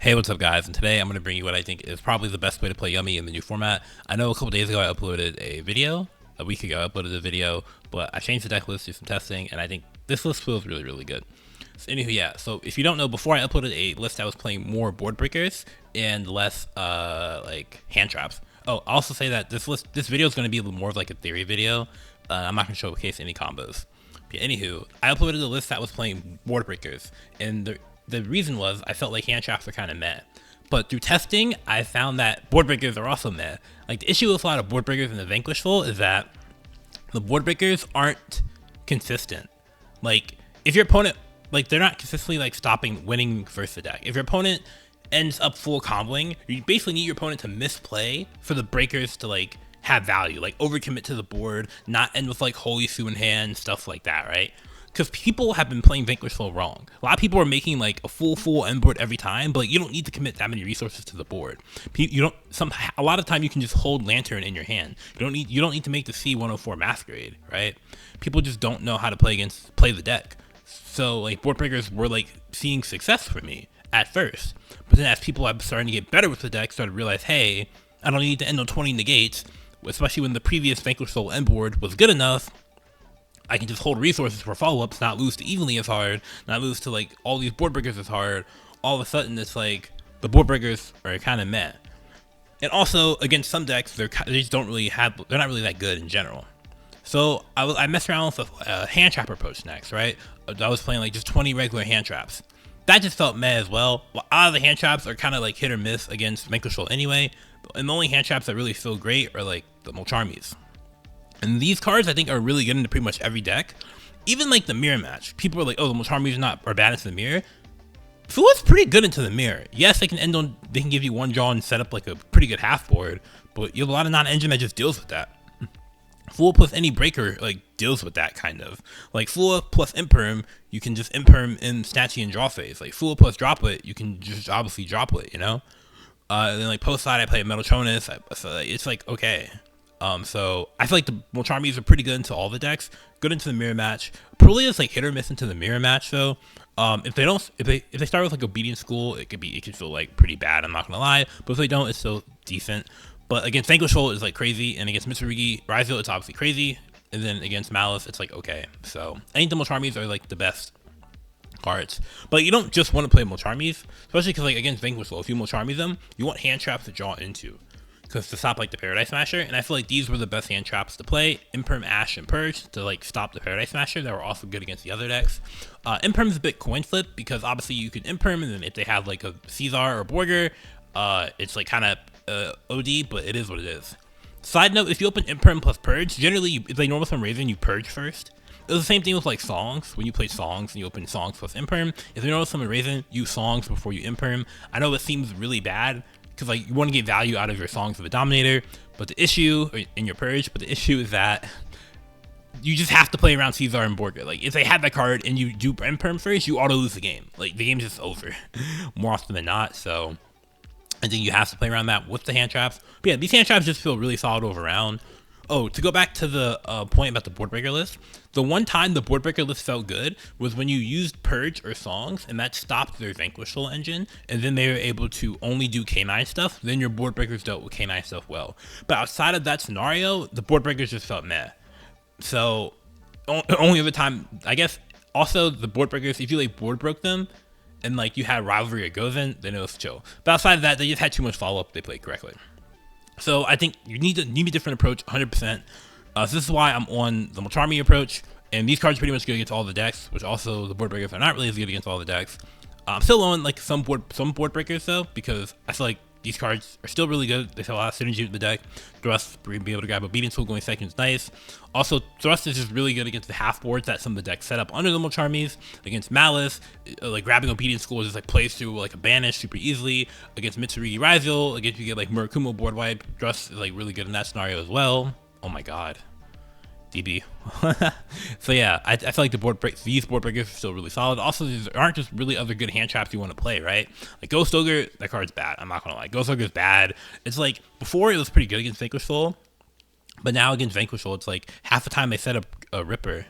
Hey, what's up guys, and today I'm going to bring you what I think is probably the best way to play Yummy in the new format. I know a couple days ago I uploaded a video, a week ago I uploaded a video, but I changed the deck list, did some testing, and I think this list feels really good. So anywho, yeah, so if you don't know, before I uploaded a list I was playing more board breakers and less like hand traps. Oh, I'll also say that this video is going to be a little more of like a theory video. I'm not going to showcase any combos. But anywho, I uploaded a list that was playing board breakers, and the reason was I felt like hand traps are kind of meh. But through testing, I found that board breakers are also meh. Like, the issue with a lot of board breakers in the Vanquishful is that the board breakers aren't consistent. Like, if your opponent, like, they're not consistently like stopping winning versus the deck. If your opponent ends up full comboing, you basically need your opponent to misplay for the breakers to like have value, like overcommit to the board, not end with like Holy Sue in hand, stuff like that, right? Because people have been playing Vanquishful wrong. A lot of people are making like a full end board every time, but you don't need to commit that many resources to the board. A lot of time you can just hold Lantern in your hand. You don't need to make the C104 Masquerade, right? People just don't know how to play the deck. So like board breakers were like seeing success for me at first, but then as people are starting to get better with the deck, started to realize, hey, I don't need to end on 20 negates, especially when the previous Vanquishful end board was good enough. I can just hold resources for follow-ups, not lose to evenly as hard, not lose to like all these board breakers as hard. All of a sudden, it's like the board breakers are kind of meh. And also against some decks, they just don't really have. They're not really that good in general. So I messed around with a hand trap approach next, right? I was playing like just 20 regular hand traps. That just felt meh as well. A lot of the hand traps are kind of like hit or miss against Vanquishful anyway. And the only hand traps that really feel great are like the Mulcharmies. And these cards, I think, are really good into pretty much every deck. Even like the mirror match. People are like, oh, the Mulcharmies are bad into the mirror. Fua's pretty good into the mirror. Yes, they can give you one draw and set up like a pretty good half board, but you have a lot of non-engine that just deals with that. Fua plus any breaker like deals with that kind of. Like Fua plus Imperm, you can just Imperm in Snatchy and draw phase. Like Fua plus Droplet, you can just obviously Droplet, you know? And then like post side, I play Metaltronus, so it's like okay. So I feel like the Mulcharmies are pretty good into all the decks, good into the mirror match. Perulia's like hit or miss into the mirror match though. If they start with like Obedient School, it could feel like pretty bad, I'm not gonna lie. But if they don't, it's still decent. But against Vanquishful it's like crazy, and against Mitsurugi Rizzo it's obviously crazy, and then against Malice it's like okay. So I think the Mulcharmies are like the best cards. But you don't just want to play Mulcharmies, especially because like against Vanquishful, if you Mulcharmies them, you want hand traps to draw into. Because to stop like the Paradise Smasher, and I feel like these were the best hand traps to play. Imperm, Ash, and Purge to like stop the Paradise Smasher that were also good against the other decks. Imperm's a bit coin flip because obviously you can Imperm, and then if they have like a Caesar or Borger, it's like kind of OD, but it is what it is. Side note, if you open Imperm plus Purge, generally if they normal summon Raven, you Purge first. It was the same thing with like Songs. When you play Songs and you open Songs plus Imperm, if they normal summon Raven, use Songs before you Imperm. I know it seems really bad, because like you want to get value out of your Songs of the Dominator, but the issue in your Purge, but the issue is that you just have to play around Caesar and Borger. Like if they have that card and you do Imperm first, you auto lose the game. Like the game's just over more often than not. So I think you have to play around that with the hand traps. But yeah, these hand traps just feel really solid over round. Oh, to go back to the point about the board breaker list, the one time the board breaker list felt good was when you used Purge or Songs, and that stopped their Vanquishful engine, and then they were able to only do K9 stuff. Then your board breakers dealt with K9 stuff well. But outside of that scenario, the board breakers just felt meh. So only other time, I guess, also the board breakers, if you like board broke them, and like you had Rivalry or Gozen, then it was chill. But outside of that, they just had too much follow-up, they played correctly. So I think you need a different approach, 100%. So this is why I'm on the Mulcharmy approach, and these cards are pretty much good against all the decks, which also the board breakers are not really as good against all the decks. I'm still on like some board breakers though, because I feel like these cards are still really good. They have a lot of synergy with the deck. Thrust, being able to grab Obedient School going second is nice. Also, Thrust is just really good against the half boards that some of the decks set up under the Mulcharmies. Against Malice, like grabbing Obedient School just like plays through like a Banish super easily. Against Mitsurugi Rizzo, against you get like Murakumo board wipe. Thrust is like really good in that scenario as well. Oh my god. DB. So yeah, I feel like these board breakers are still really solid. Also, there aren't just really other good hand traps you want to play, right? Like Ghost Ogre, that card's bad. I'm not gonna lie. Ghost Ogre is bad. It's like before it was pretty good against Vanquishful, but now against Vanquishful, it's like half the time they set up a Ripper.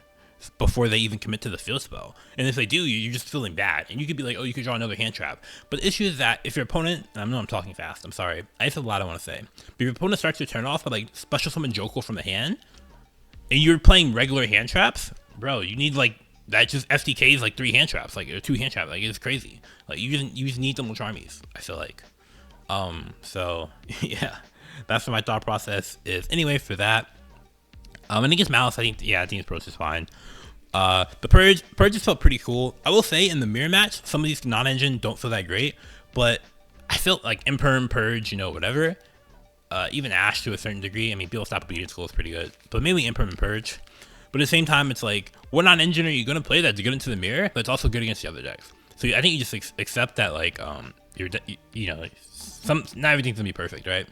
before they even commit to the field spell. And if they do, you're just feeling bad. And you could be like, oh, you could draw another hand trap. But the issue is that if your opponent, and I know I'm talking fast, I'm sorry, I just have a lot I want to say. But if your opponent starts your turn off by like special summon Jokel from the hand, and you're playing regular hand traps, bro, you need like, that just FTKs like 3 hand traps, like, or 2 hand traps, like, it's crazy. Like, you just need the Mulcharmies, I feel like. So, yeah, that's what my thought process is. Anyway, for that, I think it's Malice, I think his approach is fine. The Purge just felt pretty cool. I will say, in the mirror match, some of these non-engine don't feel that great, but I felt like Imperm, Purge, you know, whatever. Even Ash to a certain degree. I mean, Beetle Stop Obedience School is pretty good, but mainly Imperm and Purge. But at the same time, it's like, what non-engine are you going to play that's good into the mirror, but it's also good against the other decks? So I think you just accept that, like, you know, like, not everything's going to be perfect, right?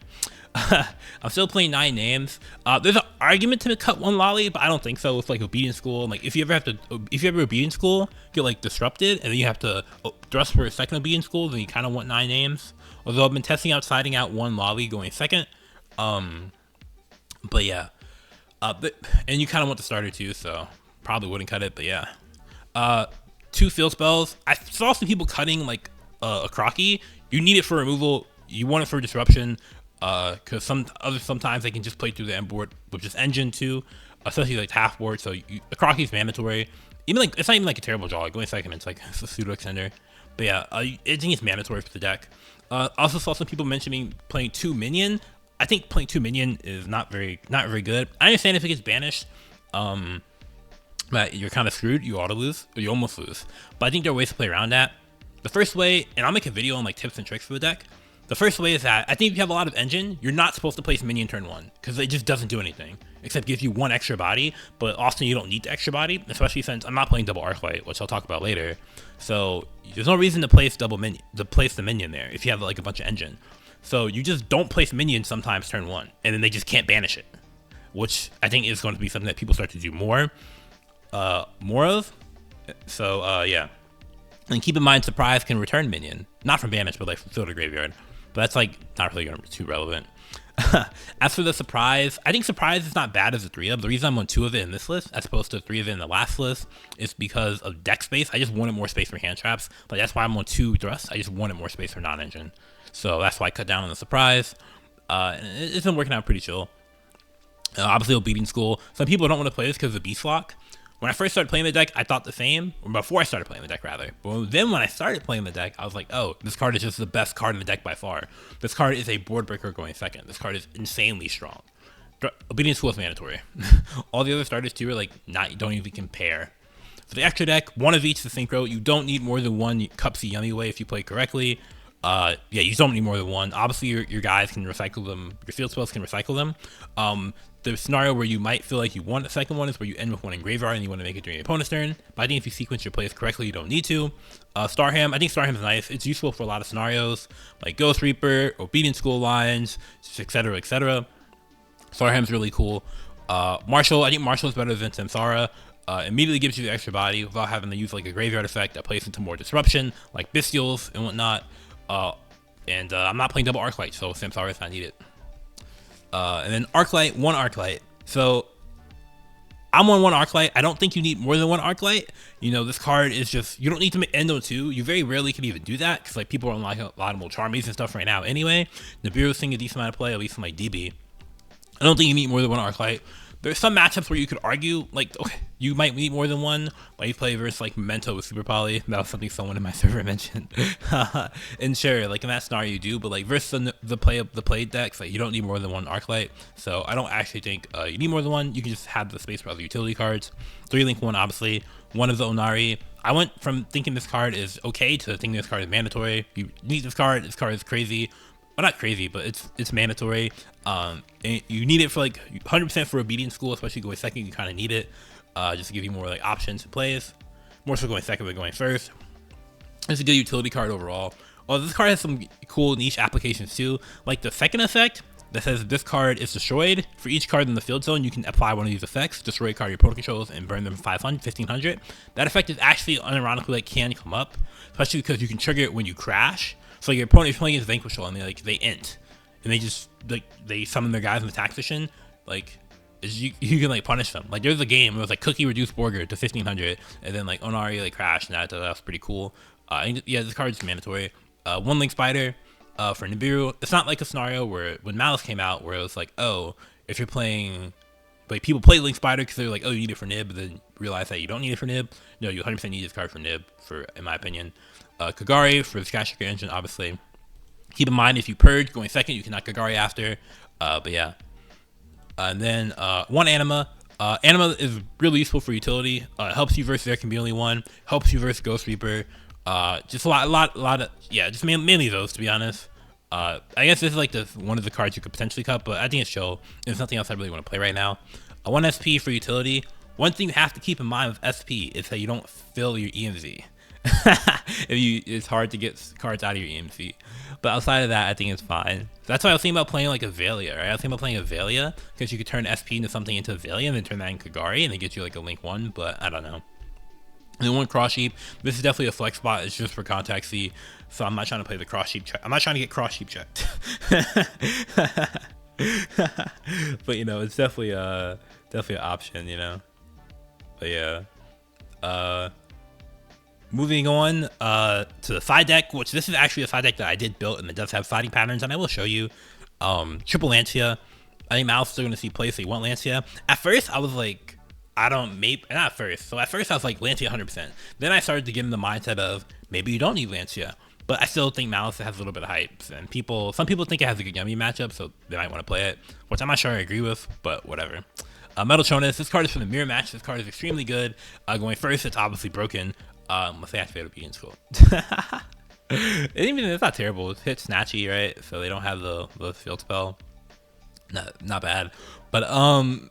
I'm still playing 9 names. There's an argument to cut 1 lolly, but I don't think so. With like Obedience School, like if you ever Obedience School get like disrupted, and then you have to thrust for a second Obedience School, then you kind of want 9 names. Although I've been testing out siding out 1 lolly going second. But yeah. And you kind of want the starter too, so probably wouldn't cut it, but yeah. 2 field spells. I saw some people cutting like a Crocky. You need it for removal. You want it for disruption, because sometimes they can just play through the end board with just engine too, especially like half board. So a Crocky is mandatory. Even like, it's not even like a terrible draw. Like going second, it's like it's a pseudo extender. But yeah, I think it's mandatory for the deck. Also saw some people mentioning playing 2 minion. I think playing 2 minion is not very good. I understand if it gets banished, but you're kind of screwed. You auto lose, or you almost lose. But I think there are ways to play around that. The first way, and I'll make a video on like tips and tricks for the deck. The first way is that I think if you have a lot of engine, you're not supposed to place minion turn 1, because it just doesn't do anything except give you 1 extra body. But often you don't need the extra body, especially since I'm not playing double Arclight, which I'll talk about later. So there's no reason to place the minion there if you have like a bunch of engine. So you just don't place minions sometimes turn 1, and then they just can't banish it, which I think is going to be something that people start to do more of. So yeah, and keep in mind, Surprise can return minion, not from banish, but like from field or graveyard. But that's like not really going to be too relevant. As for the Surprise, I think Surprise is not bad as a 3-of. The reason I'm on 2 of it in this list as opposed to 3 of it in the last list is because of deck space. I just wanted more space for hand traps. Like that's why I'm on 2 thrusts. I just wanted more space for non-engine. So that's why I cut down on the Surprise. And it's been working out pretty chill. Obviously, Obedience School. Some people don't want to play this because of the Beast Lock. When I first started playing the deck, I thought the same. Or before I started playing the deck, rather. But then when I started playing the deck, I was like, oh, this card is just the best card in the deck by far. This card is a board breaker going second. This card is insanely strong. Obedience School is mandatory. All the other starters too are like, don't even compare. For the extra deck, 1 of each to synchro. You don't need more than 1 Cupsy Yummy Way if you play correctly. Yeah, you don't need more than 1. Obviously, your guys can recycle them. Your field spells can recycle them. The scenario where you might feel like you want a second one is where you end with 1 in graveyard and you want to make it during your opponent's turn. But I think if you sequence your plays correctly, you don't need to. Starham, I think Starham's nice. It's useful for a lot of scenarios like Ghost Reaper, Obedience School lines, etc., etc. Starham's really cool. Marshall, I think Marshall is better than Samsara. Immediately gives you the extra body without having to use like a graveyard effect that plays into more disruption, like Bestials and whatnot. I'm not playing double Arclight, so Samsara is not needed. And then Arclight, 1 Arclight. So I'm on 1 Arclight. I don't think you need more than 1 Arclight. You know, this card is just, you don't need to make Endo 2. You very rarely can even do that, because like people are on like a lot of Mulcharmies and stuff right now anyway. Nibiru's seeing a decent amount of play, at least in like DB. I don't think you need more than 1 Arclight. There's some matchups where you could argue, like, okay, you might need more than 1. Like you play versus like Memento with Super Poly. That was something someone in my server mentioned. And sure, like in that scenario you do, but like versus the play decks, like you don't need more than 1 Arclight. So I don't actually think you need more than 1. You can just have the space for other utility cards. 3-link 1, obviously. 1 of the Onari. I went from thinking this card is okay to thinking this card is mandatory. You need this card. This card is crazy. Well, not crazy, but it's mandatory. And you need it for like 100% for Obedience School, especially going second. You kind of need it just to give you more like options to plays. More so going second than going first. It's a good utility card overall. Well, this card has some cool niche applications too, like the second effect that says if this card is destroyed, for each card in the field zone, you can apply one of these effects, destroy a card your opponent controls, and burn them 500, 1500. That effect is actually unironically like can come up, especially because you can trigger it when you crash. So like your opponent is playing against Vanquish and they int, and they just like they summon their guys in attack position. Like is you can like punish them. Like there's a game, it was like Cookie reduced Borger to 1500, and then like Onari like crashed, and that was pretty cool. And yeah, this card is mandatory. One Link Spider for Nibiru. It's not like a scenario where when Malice came out, where it was like, oh, if you're playing, like people play Link Spider because they're like, oh, you need it for Nib, but then realize that you don't need it for Nib. No, you 100% need this card for Nib, for in my opinion. Kagari for the Sky Shaker engine, obviously. Keep in mind, if you purge going second, you cannot Kagari after. But yeah. And then one Anima. Anima is really useful for utility. Helps you versus There Can Be Only One. Helps you versus Ghost Reaper. Just a lot of, yeah, just mainly those, to be honest. I guess this is like one of the cards you could potentially cut, but I think it's chill. There's nothing else I really want to play right now. 1 SP for utility. One thing you have to keep in mind with SP is that you don't fill your EMZ. It's hard to get cards out of your EMC, but outside of that, I think it's fine. That's why I was thinking about playing like Avelia, right? I was thinking about playing Avelia because you could turn SP into something into Avelia and then turn that into Kagari and then get you like a Link 1, but I don't know. And then one Cross Sheep. This is definitely a flex spot. It's just for contact C, so I'm not trying to play the Cross Sheep check. I'm not trying to get Cross Sheep checked. But you know, it's definitely an option, you know. But yeah. Moving on to the side deck, which this is actually a side deck that I did build, and it does have fighting patterns, and I will show you. Triple Lancia. I think Mal's still going to see play, so you want Lancia. At first, I was like, not at first. So at first, I was like, Lancia 100%. Then I started to get in the mindset of, maybe you don't need Lancia. But I still think Malice has a little bit of hype, and some people think it has a good Yummy matchup, so they might want to play it, which I'm not sure I agree with, but whatever. Mulcharmy. This card is for the mirror match. This card is extremely good. Going first, it's obviously broken. Let's say activate obedience, cool. It's not terrible. It hits Snatchy, right? So they don't have the field spell. Not bad. But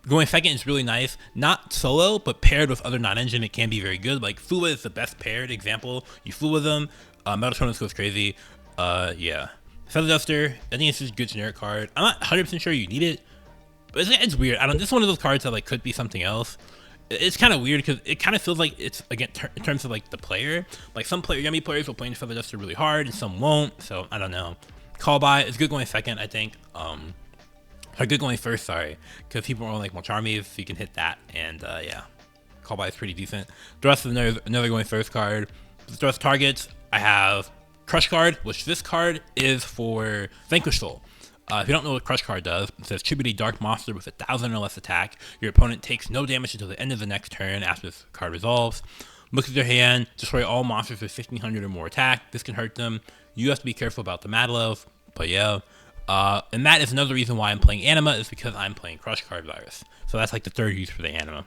going second is really nice. Not solo, but paired with other non-engine, it can be very good. Like Fua is the best paired example. You Fua them. Mulcharmy goes crazy. Yeah. Feather Duster, I think it's just a good generic card. I'm not 100% sure you need it, but it's weird. This is one of those cards that like could be something else. It's kind of weird because it kind of feels like it's, again, in terms of like the player, like some Yummy players will play Feather Duster really hard and some won't, so I don't know. Call by is good going second, I think. Or good going first, sorry, because people are like Mulcharmy, so you can hit that, and yeah. Call by is pretty decent. Thrust is another going first card. Thrust targets, I have Crush card, which this card is for Vanquish Soul. If you don't know what Crush card does, it says tribute a dark monster with 1,000 or less attack. Your opponent takes no damage until the end of the next turn after this card resolves. Look at their hand, destroy all monsters with 1,500 or more attack. This can hurt them. You have to be careful about the Mad Love, but yeah. And that is another reason why I'm playing Anima, is because I'm playing Crush card virus. So that's like the third use for the Anima.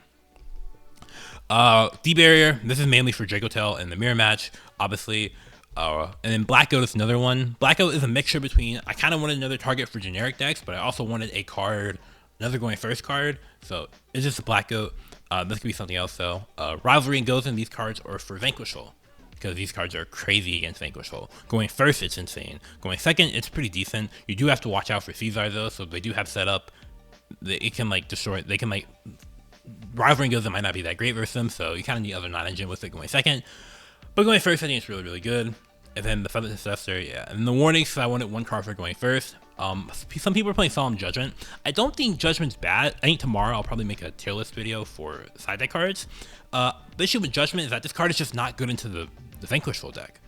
D-Barrier, this is mainly for Dracotail in the mirror match, obviously. And then Black Goat is another one. Black Goat is a mixture between, I kind of wanted another target for generic decks, but I also wanted a card, another going first card. So it's just a Black Goat. This could be something else though. Rivalry and Gozen, these cards are for Vanquish Soul, because these cards are crazy against Vanquish Soul. Going first, it's insane. Going second, it's pretty decent. You do have to watch out for Caesar though, so they do have setup. It can like destroy, they can like, Rivalry and Gozen might not be that great versus them, so you kind of need other non-engine with it going second. But going first, I think it's really, really good. And then the Feather Duster, yeah. And the warnings, I wanted one card for going first. Some people are playing Solemn Judgment. I don't think Judgment's bad. I think tomorrow I'll probably make a tier list video for side deck cards. The issue with Judgment is that this card is just not good into the Vanquish Soul deck.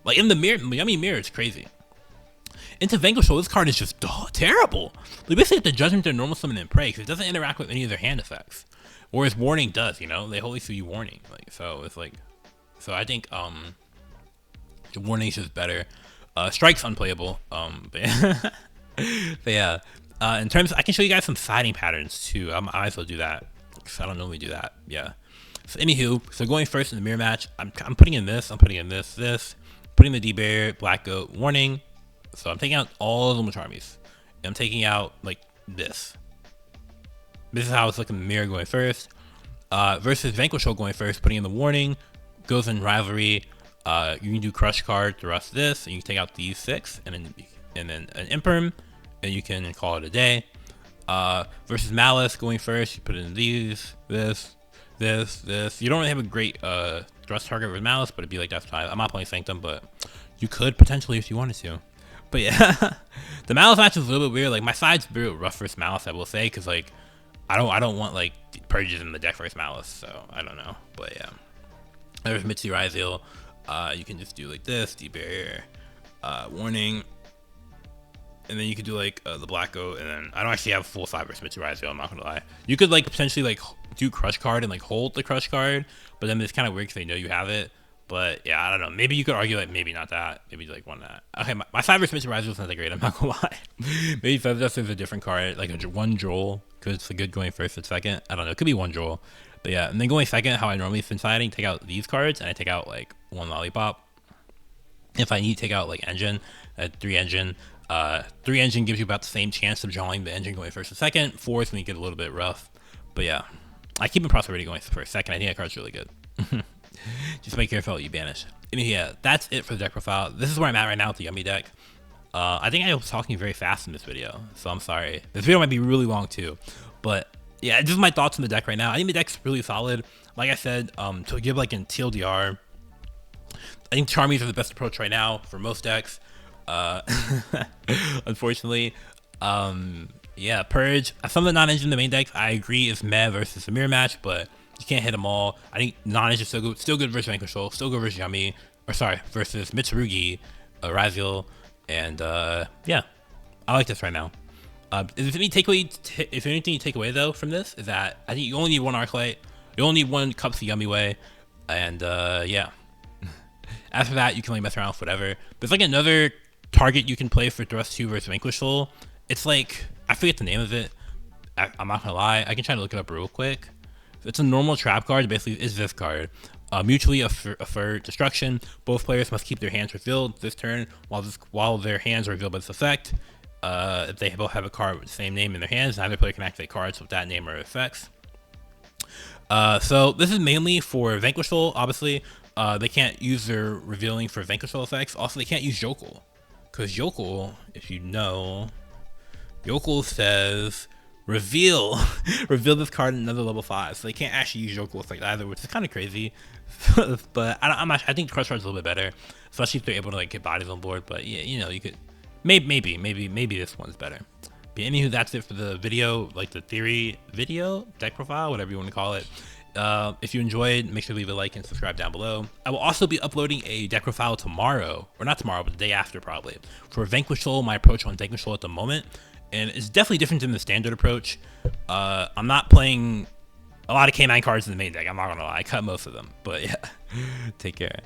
Like in the Yummy Mirror, it's crazy. Into Vanquish Soul, this card is just terrible. Like basically, the Judgment, they're normal summon and pray because it doesn't interact with any of their hand effects. Whereas Warning does, you know? They Holy Sue you Warning. Like, so it's like. So I think the Warning is just better. Strike's unplayable. But yeah. In terms, I can show you guys some siding patterns too. I might as well do that because I don't normally do that. Yeah. So anywho, so going first in the mirror match, I'm putting in this. I'm putting in this. Putting the D-Barrier, Black Goat, Warning. So I'm taking out all of the Mulcharmies. And I'm taking out like this. This is how it's looking in the mirror going first. Versus Vanquish Soul going first, putting in the Warning. Goes in Rivalry. You can do Crush card, thrust this, and you can take out these 6, and then an Imperm, and you can call it a day. Versus Malice going first, you put in these, this. You don't really have a great thrust target with Malice, but it'd be like that's fine. I'm not playing Sanctum, but you could potentially if you wanted to. But yeah, the Malice match is a little bit weird. Like my side's very rough versus Malice, I will say, because like I don't want like purges in the deck versus Malice, so I don't know. But yeah, there's Mitzi Ryzeal. You can just do like this, deep barrier, warning, and then you could do like the black goat, and then I don't actually have full side versus Mitzi Ryzeal, I'm not gonna lie. You could like potentially like do crush card and like hold the crush card, but then it's kind of weird because they know you have it. But yeah, I don't know. Maybe you could argue like maybe not that. Maybe like one that. Okay, my side versus Mitzi Ryzeal is not that great. I'm not gonna lie. Maybe Featherduster is a different card, like one Droll, because it's a good going first and second. I don't know. It could be one Droll. But yeah, and then going second, how I normally fin siding, take out these cards, and I take out like one Lollipop. If I need to take out like Engine, 3 Engine. 3 Engine gives you about the same chance of drawing the Engine going first and second. 4 is when you get a little bit rough. But yeah, I keep in Prosperity going first, second. I think that card's really good. Just be careful what you banish. And yeah, that's it for the deck profile. This is where I'm at right now with the Yummy deck. I think I was talking very fast in this video, so I'm sorry. This video might be really long too, but yeah, just my thoughts on the deck right now. I think the deck's really solid. Like I said, to give like in TLDR, I think Charmies are the best approach right now for most decks. Unfortunately, yeah, Purge. Some of the non-engine in the main decks, I agree, is meh versus a mirror match, but you can't hit them all. I think non-engine is still good versus Vanquish Soul, still good versus Yummy, or sorry, versus Mitsurugi, Ryzeal, and yeah, I like this right now. If there's anything you take away though from this, is that I think you only need one Arclight, you only need one Cups of Yummy Way, and yeah. After that, you can like mess around with whatever. There's like another target you can play for Thrust 2 versus Vanquish Soul. It's like, I forget the name of it. I'm not gonna lie, I can try to look it up real quick. It's a normal trap card, basically is this card. Mutually affirm destruction. Both players must keep their hands revealed this turn while their hands are revealed by this effect. If they both have a card with the same name in their hands, neither player can activate cards with that name or effects. So this is mainly for Vanquish Soul, obviously. They can't use their revealing for Vanquish Soul effects. Also, they can't use Yokel, because Yokel, if you know, Yokel says reveal this card in another level 5, so they can't actually use Yokel effect either, which is kind of crazy. But I think Crush Card's a little bit better, especially if they're able to like get bodies on board. But yeah, you know, you could maybe this one's better. But anywho, that's it for the video, like the theory video, deck profile, whatever you want to call it. If you enjoyed, make sure to leave a like and subscribe down below. I will also be uploading a deck profile tomorrow, or not tomorrow, but the day after probably, for Vanquish Soul, my approach on Vanquish Soul at the moment. And it's definitely different than the standard approach. I'm not playing a lot of K9 cards in the main deck, I'm not gonna lie, I cut most of them. But yeah, take care.